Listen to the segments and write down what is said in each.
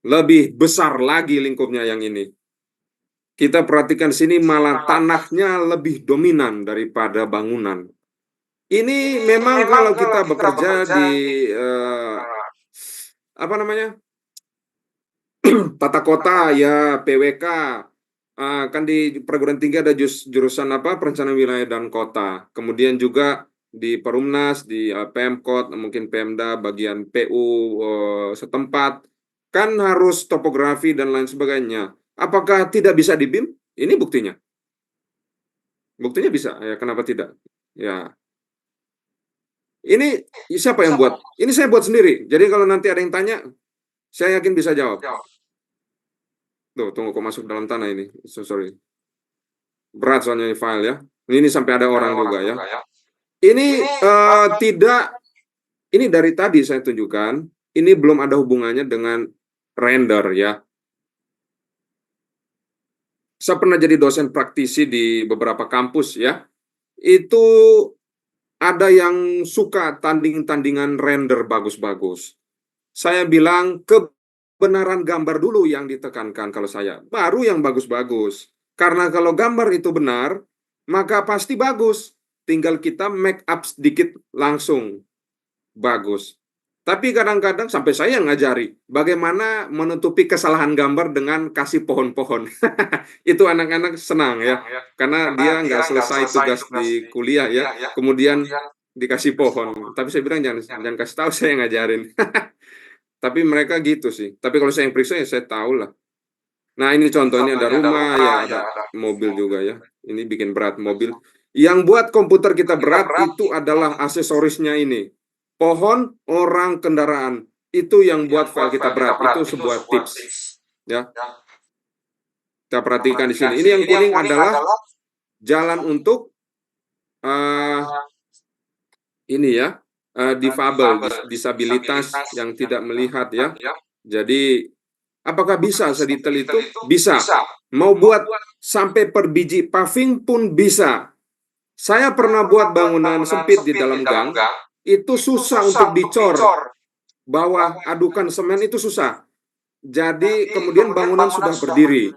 Lebih besar lagi lingkupnya yang ini. Kita perhatikan sini malah tanahnya lebih dominan daripada bangunan. Ini memang kalau kita bekerja di eh, apa namanya, tata kota ya, PWK, kan di perguruan tinggi ada jurusan apa, perencanaan wilayah dan kota. Kemudian juga di Perumnas, di Pemkot, mungkin Pemda, bagian PU setempat, kan harus topografi dan lain sebagainya. Apakah tidak bisa di BIM? Ini buktinya. Buktinya bisa. Ya, kenapa tidak? Ya, ini siapa yang buat? Ini saya buat sendiri. Jadi kalau nanti ada yang tanya, saya yakin bisa jawab. Tuh, tunggu kok masuk dalam tanah ini. Sorry. Berat soalnya ini file ya. Ini sampai ada orang juga ya. Ini tidak, ini dari tadi saya tunjukkan, ini belum ada hubungannya dengan render ya. Saya pernah jadi dosen praktisi di beberapa kampus ya. Itu ada yang suka tanding-tandingan render bagus-bagus. Saya bilang kebenaran gambar dulu yang ditekankan kalau saya. Baru yang bagus-bagus. Karena kalau gambar itu benar, maka pasti bagus. Tinggal kita make up sedikit langsung bagus. Tapi kadang-kadang sampai saya ngajari bagaimana menutupi kesalahan gambar dengan kasih pohon-pohon. Itu anak-anak senang ya, karena dia nggak selesai tugas di kuliah ya, kemudian dikasih pohon. Tapi saya bilang jangan jangan kasih tahu, saya ngajarin. Tapi mereka gitu sih. Tapi kalau saya yang periksa ya saya tahu lah. Nah ini contoh, ini ada rumah ya, ada mobil juga ya. Ini bikin berat mobil. Yang buat komputer kita berat itu adalah aksesorisnya ini. Pohon, orang, kendaraan. Itu yang buat file kita berat. Itu sebuah tips. Ya, kita perhatikan di sini. Ini yang kuning adalah jalan untuk ini ya, difabel, disabilitas yang tidak melihat ya. Jadi apakah bisa sedetail itu? Bisa. Mau buat sampai per biji paving pun bisa. Saya pernah buat bangunan sempit di dalam gang, itu susah untuk dicor. Bawah adukan semen itu susah. Jadi kemudian bangunan sudah berdiri.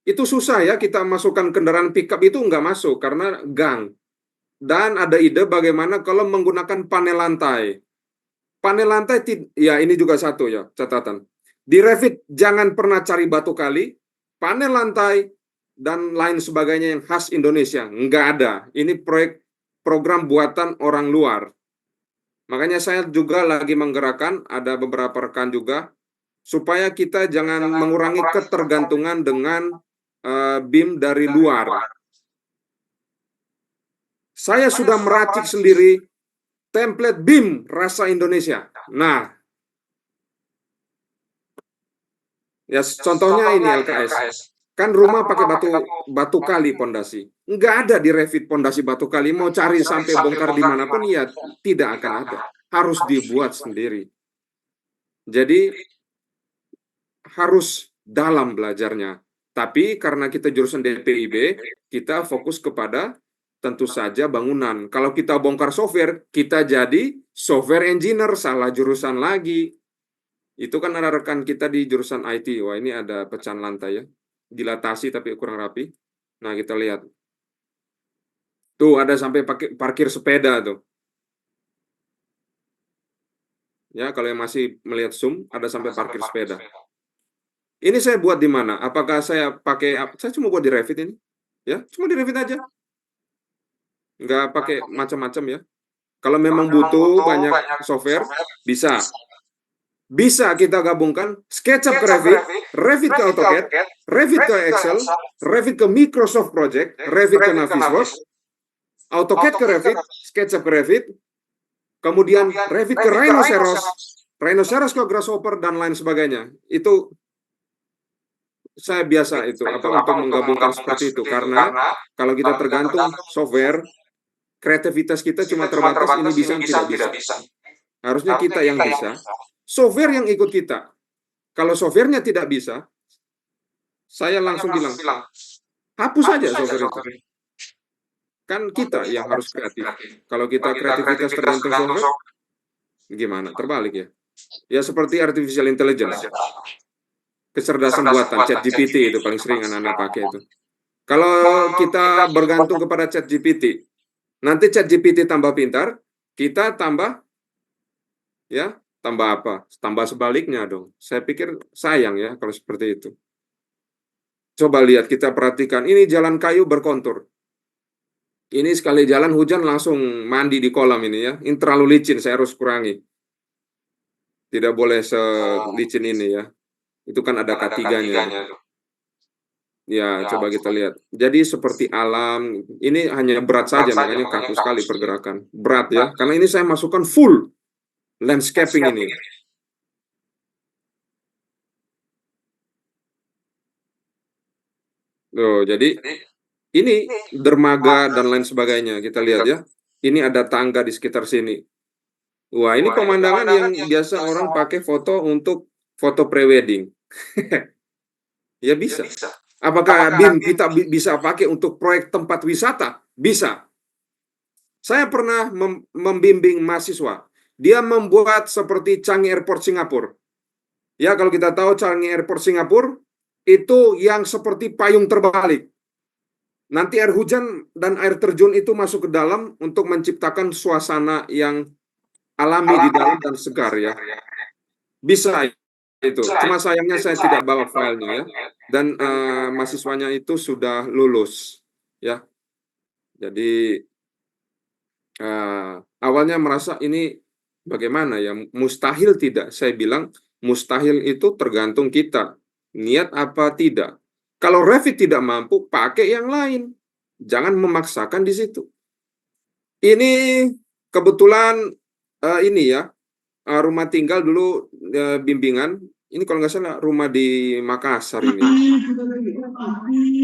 Itu susah ya, kita masukkan kendaraan pickup itu nggak masuk karena gang. Dan ada ide bagaimana kalau menggunakan panel lantai. Panel lantai, ya ini juga satu ya, catatan. Di Revit jangan pernah cari batu kali, panel lantai, dan lain sebagainya yang khas Indonesia. Nggak ada. Ini program buatan orang luar. Makanya saya juga lagi menggerakkan, ada beberapa rekan juga, supaya kita jangan mengurangi ketergantungan dengan BIM dari luar. Saya sudah meracik sendiri template BIM rasa Indonesia. Nah, ya contohnya ini LKS. Kan rumah pakai batu kali pondasi. Nggak ada di Revit pondasi batu kali. Mau cari sampai bongkar dimanapun, ya tidak akan ada. Harus dibuat sendiri. Jadi harus dalam belajarnya. Tapi karena kita jurusan DPIB, kita fokus kepada tentu saja bangunan. Kalau kita bongkar software, kita jadi software engineer, salah jurusan lagi. Itu kan ada rekan kita di jurusan IT. Wah, ini ada pecahan lantai ya. Dilatasi tapi kurang rapi. Nah, kita lihat. Tuh, ada sampai pakai parkir sepeda tuh. Ya, kalau yang masih melihat Zoom, ada sampai parkir sepeda. Ini saya buat di mana? Apakah saya pakai, saya cuma buat di Revit ini. Ya, cuma di Revit aja. Nggak pakai macam-macam ya. Kalau memang butuh banyak software, bisa. Bisa kita gabungkan SketchUp ke Revit, Revit ke AutoCAD, Revit ke Excel, Revit ke Microsoft Project, Revit ke Navisworks, AutoCAD ke Revit, SketchUp ke Revit, kemudian Revit ke Rhinoceros, Rhinoceros ke Grasshopper, dan lain sebagainya. Itu saya biasa itu untuk menggabungkan seperti itu, karena kalau kita tergantung software, kreativitas kita cuma terbatas, ini bisa tidak bisa. Harusnya kita yang bisa, software yang ikut kita. Kalau softwarenya tidak bisa, saya langsung bilang, hapus saja software itu. Kan kita yang harus kreatif. Kalau kita kreativitas tergantung software, gimana? Terbalik ya. Ya seperti artificial intelligence. kecerdasan buatan, ChatGPT itu paling sering anak-anak pakai itu. Kalau kita bergantung kepada ChatGPT, nanti ChatGPT tambah pintar, kita tambah ya, tambah apa? Tambah sebaliknya dong. Saya pikir sayang ya kalau seperti itu. Coba lihat, kita perhatikan, ini jalan kayu berkontur. Ini sekali jalan hujan langsung mandi di kolam ini ya. Ini terlalu licin, saya harus kurangi. Tidak boleh selicin ini ya. Itu kan ada K3-nya. Ya, coba kita lihat. Jadi seperti alam, ini hanya berat saja, makanya kaku sekali pergerakan. Berat ya, karena ini saya masukkan full landscaping ini. Loh, jadi ini dermaga dan lain sebagainya. Kita lihat ya. Ini ada tangga di sekitar sini. Wah, ini pemandangan yang biasa orang pakai foto untuk foto prewedding. Ya bisa. Apakah BIM kita bisa pakai untuk proyek tempat wisata? Bisa. Saya pernah membimbing mahasiswa. Dia membuat seperti Changi Airport Singapura. Ya, kalau kita tahu Changi Airport Singapura, itu yang seperti payung terbalik. Nanti air hujan dan air terjun itu masuk ke dalam untuk menciptakan suasana yang alami di dalam dan segar ya. Bisa itu. Cuma sayangnya saya tidak bawa filenya ya. Dan mahasiswanya itu sudah lulus ya. Jadi awalnya merasa ini bagaimana ya, mustahil tidak. Saya bilang mustahil itu tergantung kita, niat apa tidak. Kalau Revit tidak mampu, pakai yang lain. Jangan memaksakan di situ. Ini kebetulan ini ya, rumah tinggal dulu bimbingan. Ini kalau nggak salah rumah di Makassar ini.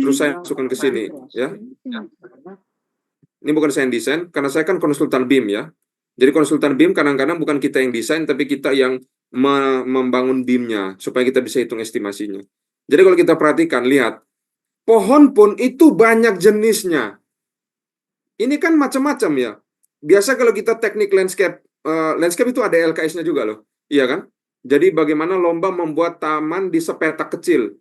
Terus saya masukkan ke sini ya. Ini bukan saya yang desain, karena saya kan konsultan BIM ya. Jadi konsultan BIM kadang-kadang bukan kita yang desain, tapi kita yang membangun BIM-nya, supaya kita bisa hitung estimasinya. Jadi kalau kita perhatikan, lihat, pohon pun itu banyak jenisnya. Ini kan macam-macam ya. Biasa kalau kita teknik landscape, landscape itu ada LKS-nya juga loh. Iya kan? Jadi bagaimana lomba membuat taman di sepetak kecil.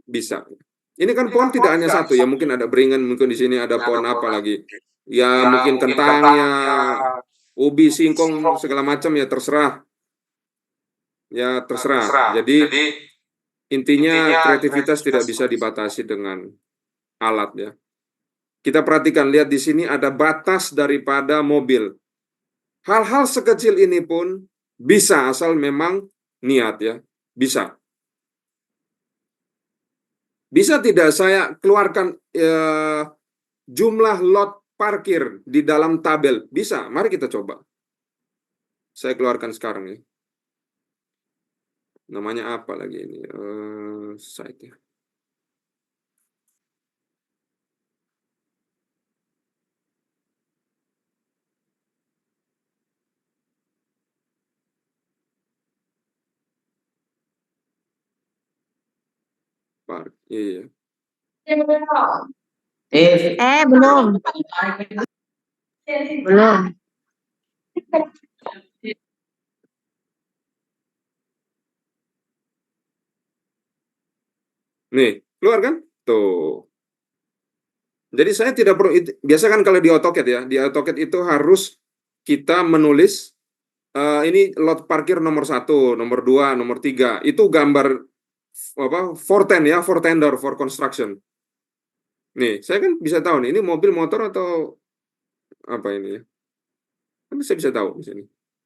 Bisa. Ini kan pohon tidak hanya satu ya, mungkin ada beringan, mungkin di sini ada pohon apa lagi. Ya mungkin kentangnya, ubi, singkong, segala macam ya terserah. Ya terserah. Jadi intinya kreativitas tidak bisa dibatasi dengan alat ya. Kita perhatikan, lihat di sini ada batas daripada mobil. Hal-hal sekecil ini pun bisa asal memang niat ya. Bisa. Bisa tidak saya keluarkan jumlah lot parkir di dalam tabel? Bisa, mari kita coba. Saya keluarkan sekarang ya. Namanya apa lagi ini? Site ya. Park, iya. Belum. Belum. Nih, keluar kan? Tuh. Jadi saya tidak perlu, biasa kan kalau di AutoCAD ya, di AutoCAD itu harus kita menulis ini lot parkir nomor 1, nomor 2, nomor 3. Itu gambar apa? For ten ya, for tender, for construction. Nih, saya kan bisa tahu nih, ini mobil, motor atau apa ini ya? Kan saya bisa tahu di sini.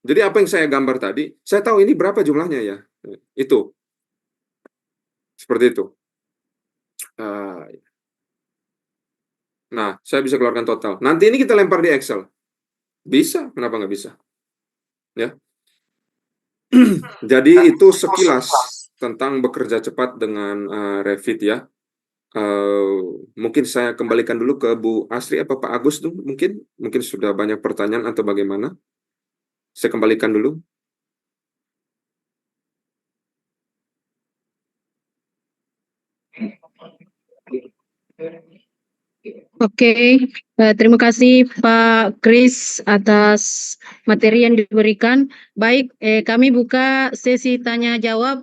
Jadi apa yang saya gambar tadi, saya tahu ini berapa jumlahnya ya. Itu. Seperti itu. Nah, saya bisa keluarkan total. Nanti ini kita lempar di Excel. Bisa, kenapa nggak bisa? Ya. Jadi itu sekilas tentang bekerja cepat dengan Revit ya. Mungkin saya kembalikan dulu ke Bu Asri apa Pak Agus tuh mungkin sudah banyak pertanyaan atau bagaimana. Saya kembalikan dulu. Oke, terima kasih Pak Kris atas materi yang diberikan. Baik, kami buka sesi tanya jawab.